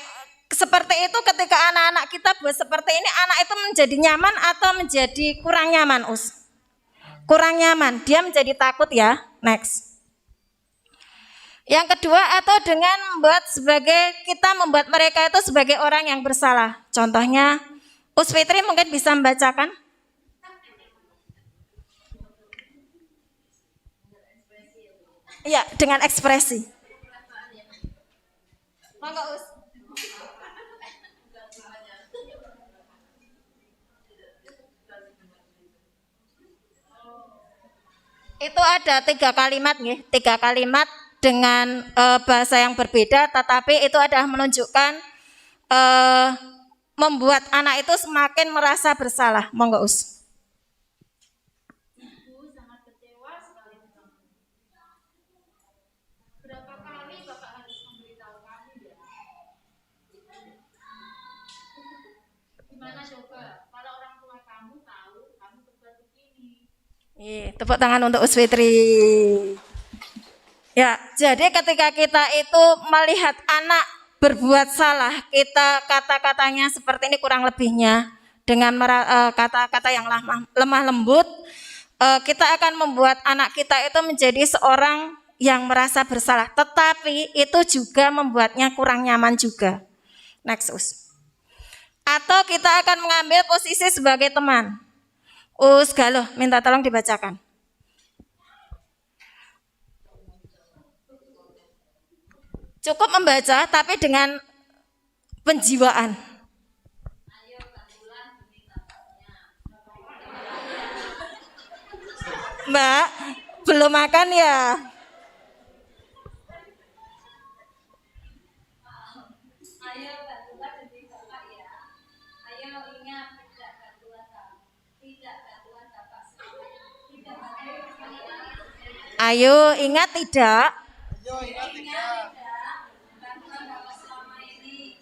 seperti itu ketika anak-anak kita buat seperti ini, anak itu menjadi nyaman atau menjadi kurang nyaman, Us? Kurang nyaman, dia menjadi takut ya. Next. Yang kedua, atau dengan kita membuat mereka itu sebagai orang yang bersalah. Contohnya, Us Fitri mungkin bisa membacakan. Iya, dengan ekspresi. Monggo, Us. Itu ada 3 kalimat nih, 3 kalimat dengan bahasa yang berbeda, tetapi itu adalah menunjukkan membuat anak itu semakin merasa bersalah. Monggo, Us. Ibu sangat kecewa sekali dengan kamu. Berapa kali Bapak harus memberitahu kamu ya? Gimana coba kalau orang tua kamu tahu kamu berbuat begini? Tepuk tangan untuk Us Fitri. Ya, jadi ketika kita itu melihat anak berbuat salah, kita kata-katanya seperti ini kurang lebihnya dengan kata-kata yang lemah lembut, kita akan membuat anak kita itu menjadi seorang yang merasa bersalah, tetapi itu juga membuatnya kurang nyaman juga. Next, Us. Atau kita akan mengambil posisi sebagai teman. Us Galuh, minta tolong dibacakan. Cukup membaca tapi dengan penjiwaan. Mbak, belum makan ya? Ayo bantulah demi Bapak ya. Ayo ingat tidak bantuan kamu, tidak bantuan Bapak sendiri, tidak bantuan. Ayo ingat tidak? Ayo ingat tidak. Bantuan Bapak selama ini.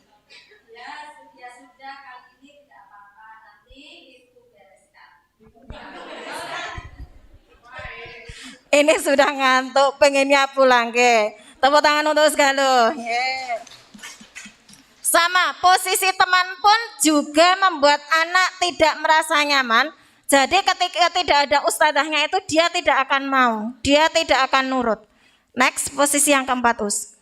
Ya sudah kali ini tidak apa-apa. Nanti Ibu bereskan. Ini sudah ngantuk, pengennya pulang ke. Tepuk tangan untuk Galuh. Sama, posisi teman pun juga membuat anak tidak merasa nyaman. Jadi ketika tidak ada ustadzahnya itu dia tidak akan mau, dia tidak akan nurut. Next, posisi yang keempat, Us.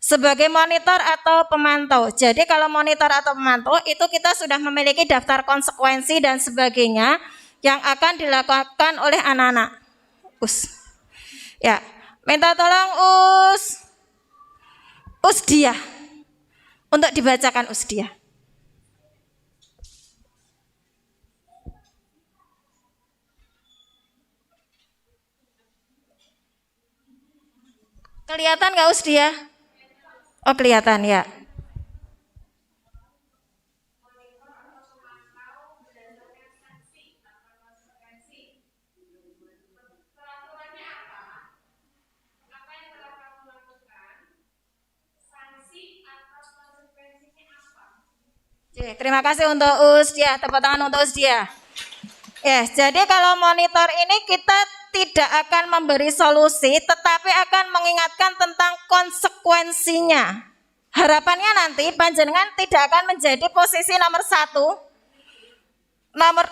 sebagai monitor atau pemantau. Jadi kalau monitor atau pemantau itu kita sudah memiliki daftar konsekuensi dan sebagainya yang akan dilakukan oleh anak-anak. Ya, minta tolong Usdiah untuk dibacakan Usdiah. Kelihatan nggak Usdiah? Oh kelihatan ya. Oke, terima kasih untuk Usdiah, tepuk tangan untuk Usdiah. Yes, jadi kalau monitor ini kita tidak akan memberi solusi, tetapi akan mengingatkan tentang konsekuensinya. Harapannya nanti panjenengan tidak akan menjadi posisi nomor 1.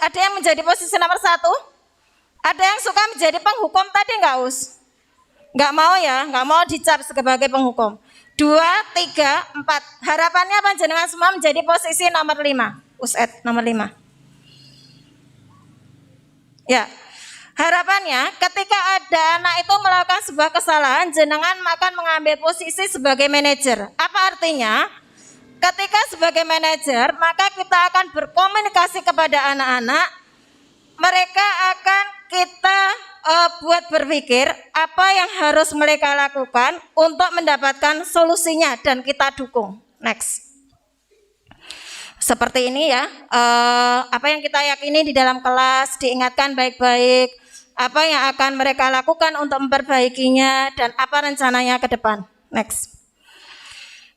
Ada yang menjadi posisi nomor 1? Ada yang suka menjadi penghukum tadi enggak Enggak mau ya, enggak mau dicap sebagai penghukum. 2, 3, 4. Harapannya panjenengan semua menjadi posisi nomor 5. Nomor 5. Ya, harapannya ketika ada anak itu melakukan sebuah kesalahan, jenengan akan mengambil posisi sebagai manajer. Apa artinya? Ketika sebagai manajer, maka kita akan berkomunikasi kepada anak-anak. Mereka akan kita buat berpikir apa yang harus mereka lakukan untuk mendapatkan solusinya dan kita dukung. Next. Seperti ini ya, apa yang kita yakini di dalam kelas diingatkan baik-baik, apa yang akan mereka lakukan untuk memperbaikinya dan apa rencananya ke depan. Next.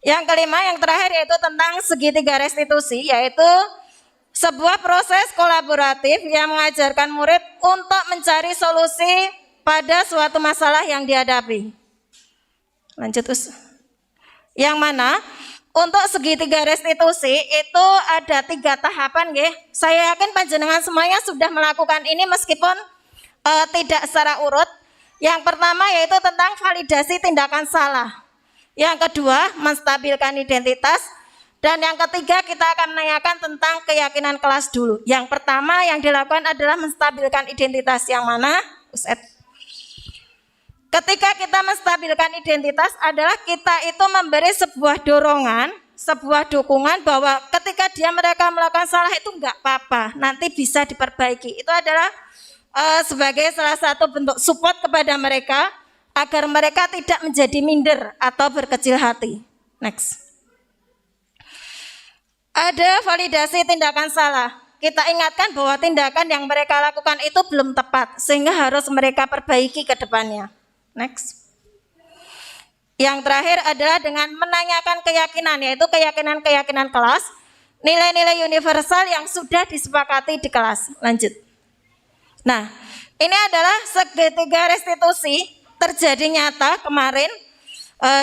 Yang kelima, yang terakhir yaitu tentang segitiga restitusi, yaitu sebuah proses kolaboratif yang mengajarkan murid untuk mencari solusi pada suatu masalah yang dihadapi. Lanjut, Yang mana untuk segitiga restitusi itu ada 3 tahapan, nggih. Saya yakin panjenengan semuanya sudah melakukan ini meskipun tidak secara urut. Yang pertama yaitu tentang validasi tindakan salah. Yang kedua, menstabilkan identitas. Dan yang ketiga kita akan menanyakan tentang keyakinan kelas dulu. Yang pertama yang dilakukan adalah menstabilkan identitas, yang mana? Ketika kita menstabilkan identitas adalah kita itu memberi sebuah dorongan, sebuah dukungan bahwa ketika mereka melakukan salah itu enggak apa-apa, nanti bisa diperbaiki. Itu adalah sebagai salah satu bentuk support kepada mereka agar mereka tidak menjadi minder atau berkecil hati. Next. Ada validasi tindakan salah. Kita ingatkan bahwa tindakan yang mereka lakukan itu belum tepat, sehingga harus mereka perbaiki ke depannya. Next. Yang terakhir adalah dengan menanyakan keyakinan, yaitu keyakinan kelas, nilai-nilai universal yang sudah disepakati di kelas. Lanjut. Nah, ini adalah segitiga restitusi terjadi nyata kemarin.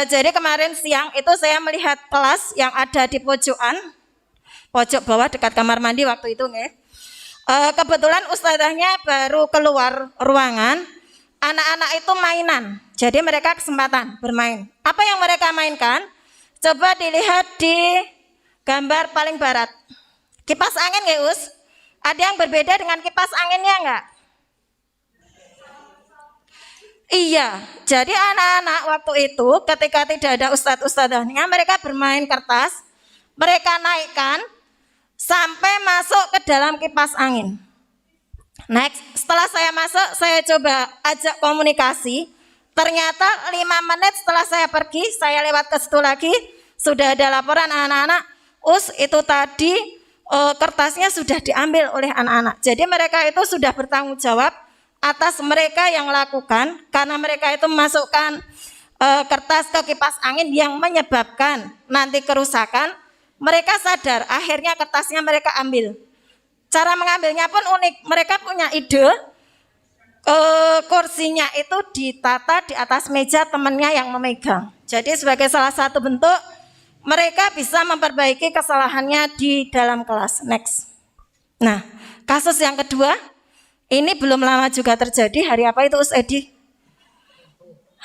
Jadi kemarin siang itu saya melihat kelas yang ada di pojok bawah dekat kamar mandi waktu itu, nggih. Kebetulan ustazahnya baru keluar ruangan, anak-anak itu mainan. Jadi mereka kesempatan bermain. Apa yang mereka mainkan? Coba dilihat di gambar paling barat. Kipas angin nggih, Ada yang berbeda dengan kipas anginnya enggak? Iya, jadi anak-anak waktu itu ketika tidak ada ustadz-ustadzahnya, mereka bermain kertas, mereka naikkan sampai masuk ke dalam kipas angin. Next, setelah saya masuk, saya coba ajak komunikasi. Ternyata 5 menit setelah saya pergi, saya lewat ke situ lagi, sudah ada laporan anak-anak, itu tadi kertasnya sudah diambil oleh anak-anak. Jadi mereka itu sudah bertanggung jawab atas mereka yang melakukan, karena mereka itu memasukkan kertas ke kipas angin yang menyebabkan nanti kerusakan. Mereka sadar, akhirnya kertasnya mereka ambil. Cara mengambilnya pun unik. Mereka punya ide, kursinya itu ditata di atas meja temannya yang memegang. Jadi sebagai salah satu bentuk mereka bisa memperbaiki kesalahannya di dalam kelas. Next. Nah, kasus yang kedua, ini belum lama juga terjadi. Hari apa itu, Edi?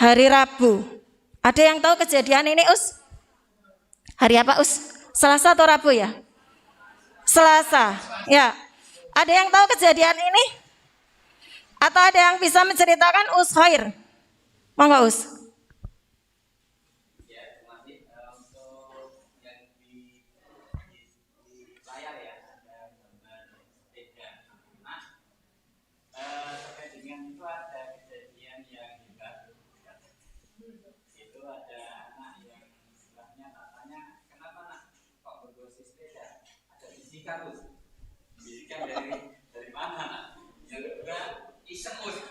Hari Rabu. Ada yang tahu kejadian ini, Us? Hari apa, Us? Selasa atau Rabu ya? Selasa. Ya. Ada yang tahu kejadian ini? Atau ada yang bisa menceritakan, Us Khair? Monggo, Us. Dari mana nak? Yang kedua iseng Us.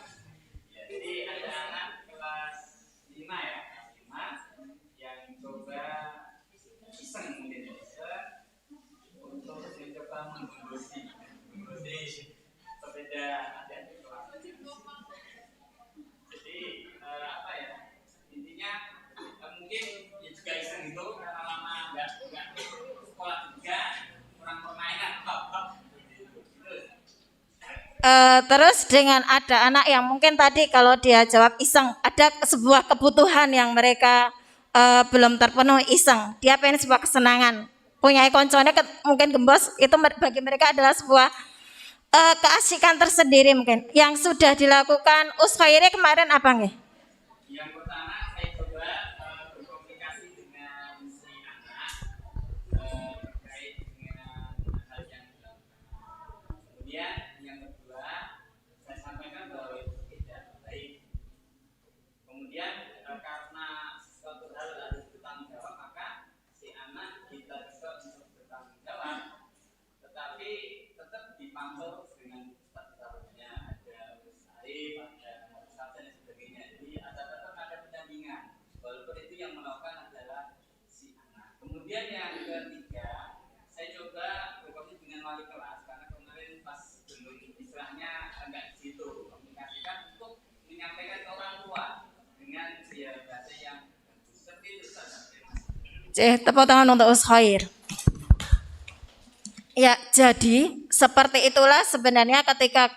Ya, jadi ada anak kelas 5 ya, kelas 5 yang coba iseng mungkin ya, untuk mencoba menggundusi sepeda ada di kelas. Jadi apa ya? Intinya mungkin ya juga iseng itu karena lama nggak sekolah juga kurang permainan. Terus dengan ada anak yang mungkin tadi kalau dia jawab iseng, ada sebuah kebutuhan yang mereka belum terpenuhi iseng. Dia pengen sebuah kesenangan. Punya konconya mungkin gembos, itu bagi mereka adalah sebuah keasikan tersendiri mungkin. Yang sudah dilakukan Us Khairi kemarin apa nggih? Yang pertama saya coba berkomunikasi dengan si anak terkait dengan hal yang dilakukan. Kemudian yang kedua saya sampaikan bahwa itu tidak baik. Kemudian karena suatu hal harus bertanggung jawab, maka si anak kita juga untuk bertanggung jawab, tetapi tetap dipantau dengan statusnya, ada usahaib, ada usaha dan sebagainya. Jadi tetap ada pendampingan, walaupun itu yang melakukan adalah si anak. Kemudian yang ketiga, saya coba berkomunikasi dengan wali kelas karena kemarin pas belum istilahnya agak di situ komunikasikan untuk menyampaikan ke orang tua dengan bahasa yang seperti itu saja. Tepuk tangan untuk Us Khair. Ya, jadi seperti itulah sebenarnya ketika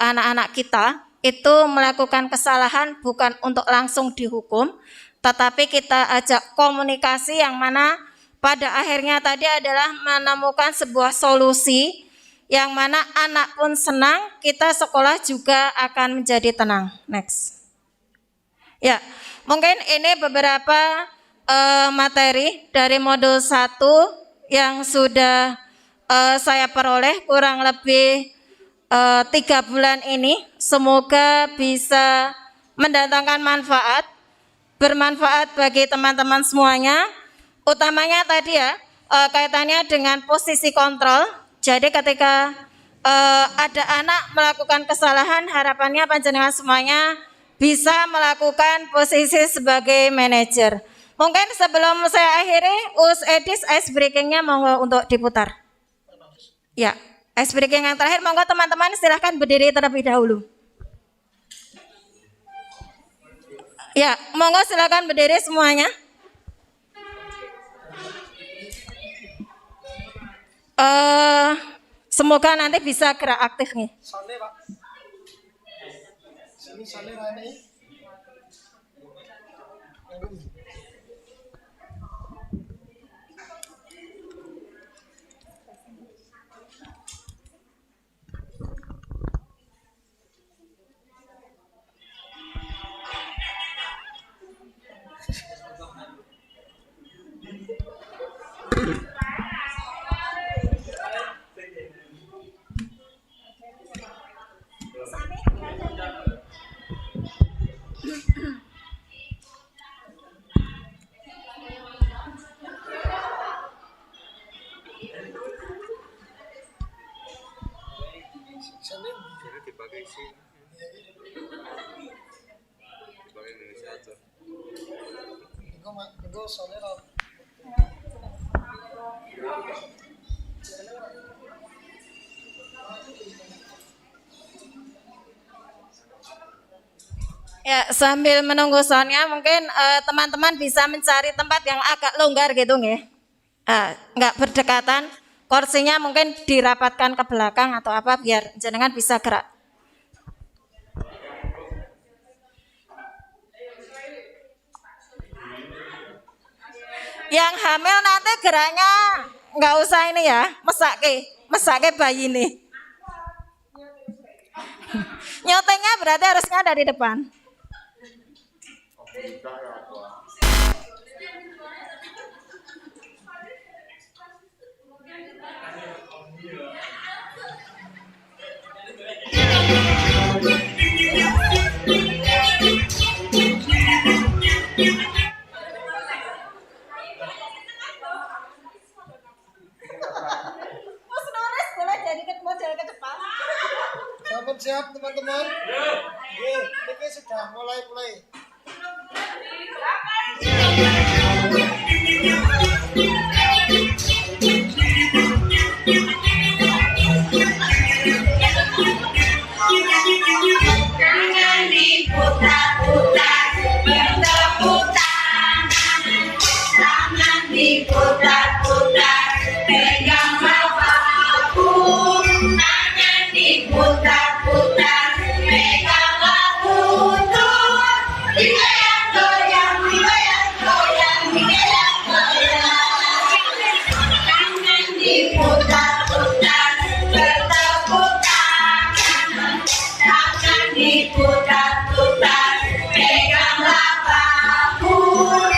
anak-anak kita itu melakukan kesalahan bukan untuk langsung dihukum, tetapi kita ajak komunikasi yang mana pada akhirnya tadi adalah menemukan sebuah solusi yang mana anak pun senang, kita sekolah juga akan menjadi tenang. Next. Ya, mungkin ini beberapa materi dari modul 1 yang sudah saya peroleh kurang lebih 3 bulan ini. Semoga bisa mendatangkan manfaat, bermanfaat bagi teman-teman semuanya. Utamanya tadi ya, kaitannya dengan posisi kontrol. Jadi ketika ada anak melakukan kesalahan, harapannya panjenengan semuanya bisa melakukan posisi sebagai manajer. Mungkin sebelum saya akhiri, Us Edis ice breaking-nya monggo untuk diputar. Ya, ice breaking yang terakhir, monggo teman-teman silahkan berdiri terlebih dahulu. Ya, monggo silakan berdiri semuanya. Semoga nanti bisa gerak aktif nih. Sale, Pak. Sini sale rane. Gue soalnya Ya, sambil menunggu soundnya mungkin teman-teman bisa mencari tempat yang agak longgar gitu nggih. Nggak berdekatan, kursinya mungkin dirapatkan ke belakang atau apa biar jenengan bisa gerak. Yang hamil nanti geraknya nggak usah ini ya, mesake bayi nih. Nyotengnya berarti harusnya dari depan. Sampun siap teman-teman? Nggih, ini sudah mulai. Jangan diputar-putar, bertepuk tangan. Jangan diputar-putar, peganglah bahu. Jangan diputar-putar, peganglah lutut. Digoyang-goyang, digoyang-goyang, digoyang-goyang. Jangan diputar-putar, bertepuk tangan. Jangan diputar-putar, peganglah bahu.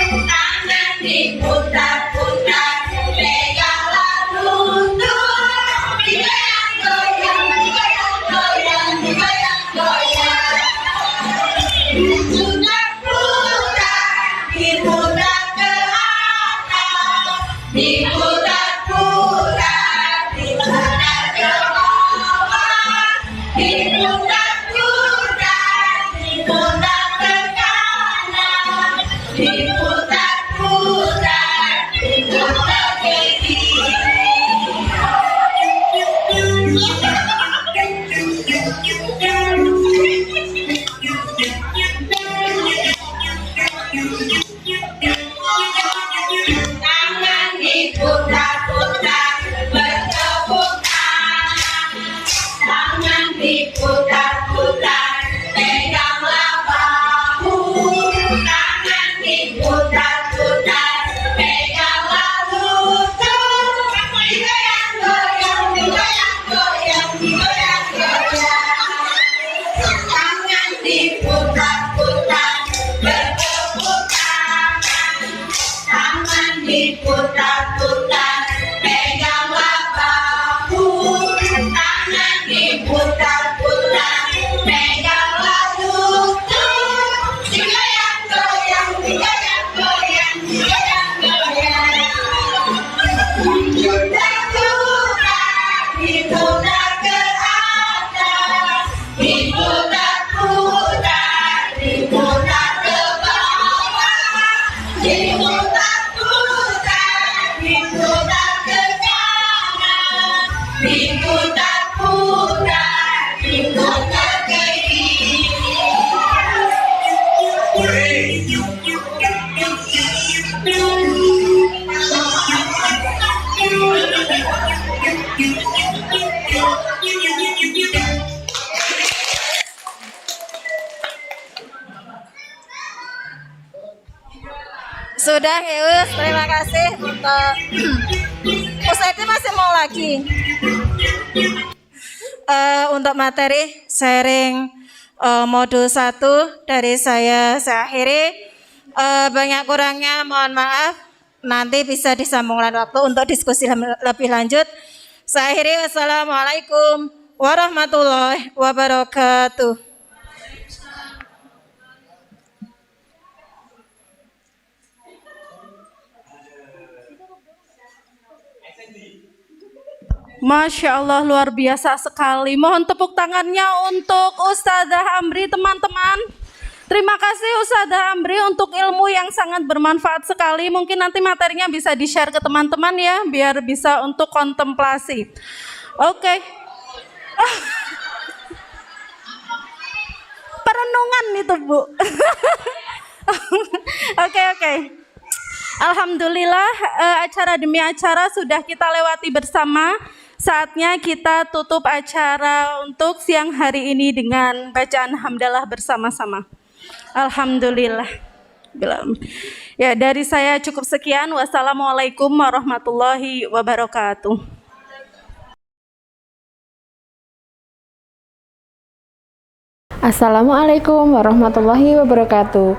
Jangan diputar-putar, peganglah lutut. Digoyang-goyang, digoyang-goyang, digoyang-goyang. Diputar-putar, diputar ke atas. Diputar-putar, diputar ke bawah. Diputar-putar, diputar ke kanan. Diputar-putar, diputar ke kiri. Tangan diputar-putar, bertepuk tangan. Tangan diputar-putar, peganglah bahu. Tangan diputar-putar, peganglah lutut. Digoyang-goyang, digoyang-goyang, digoyang-goyang. Tangan diputar-putar, bertepuk tangan. Tangan diputar-putar, peganglah bahu. Tangan diputar-putar, peganglah lutut. Digoyang-goyang, digoyang-goyang, digoyang-goyang. Diputar-putar, diputar ke atas. Diputar-putar, diputar ke bawah. Diputar-putar, diputar ke kanan. Diputar-putar, diputar ke kiri. Sudah Yus, terima kasih untuk Ustadz masih mau lagi. Untuk materi sharing modul 1 dari saya akhiri. Banyak kurangnya mohon maaf. Nanti bisa disambung lain waktu untuk diskusi lebih lanjut. Saya akhiri, wassalamualaikum warahmatullahi wabarakatuh. Masya Allah, luar biasa sekali. Mohon tepuk tangannya untuk Ustadzah Amri, teman-teman. Terima kasih Ustadzah Amri untuk ilmu yang sangat bermanfaat sekali. Mungkin nanti materinya bisa di-share ke teman-teman ya, biar bisa untuk kontemplasi. Oke. Perenungan itu, Bu. Oke. Alhamdulillah, acara demi acara sudah kita lewati bersama. Saatnya kita tutup acara untuk siang hari ini dengan bacaan hamdalah bersama-sama. Alhamdulillah. Ya, dari saya cukup sekian. Wassalamualaikum warahmatullahi wabarakatuh. Assalamualaikum warahmatullahi wabarakatuh.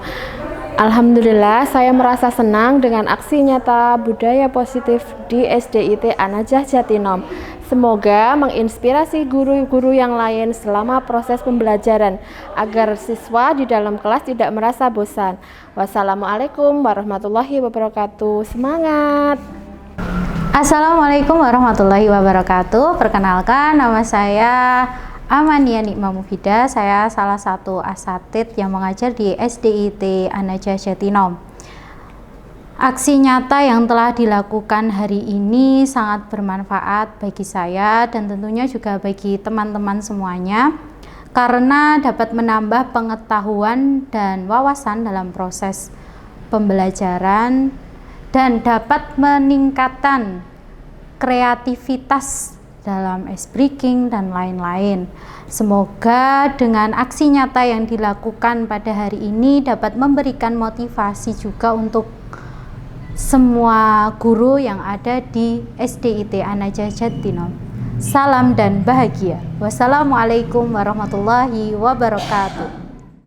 Alhamdulillah, saya merasa senang dengan aksi nyata budaya positif di SDIT An-Najah Jatinom. Semoga menginspirasi guru-guru yang lain selama proses pembelajaran agar siswa di dalam kelas tidak merasa bosan. Wassalamualaikum warahmatullahi wabarakatuh. Semangat! Assalamualaikum warahmatullahi wabarakatuh. Perkenalkan, nama saya Amania Nikmah Mufidah. Saya salah satu asatidz yang mengajar di SDIT An-Najah Jatinom. Aksi nyata yang telah dilakukan hari ini sangat bermanfaat bagi saya dan tentunya juga bagi teman-teman semuanya, karena dapat menambah pengetahuan dan wawasan dalam proses pembelajaran dan dapat meningkatkan kreativitas dalam ice breaking dan lain-lain. Semoga dengan aksi nyata yang dilakukan pada hari ini dapat memberikan motivasi juga untuk semua guru yang ada di SDIT An-Najah Jatinom. Salam dan bahagia. Wassalamualaikum warahmatullahi wabarakatuh.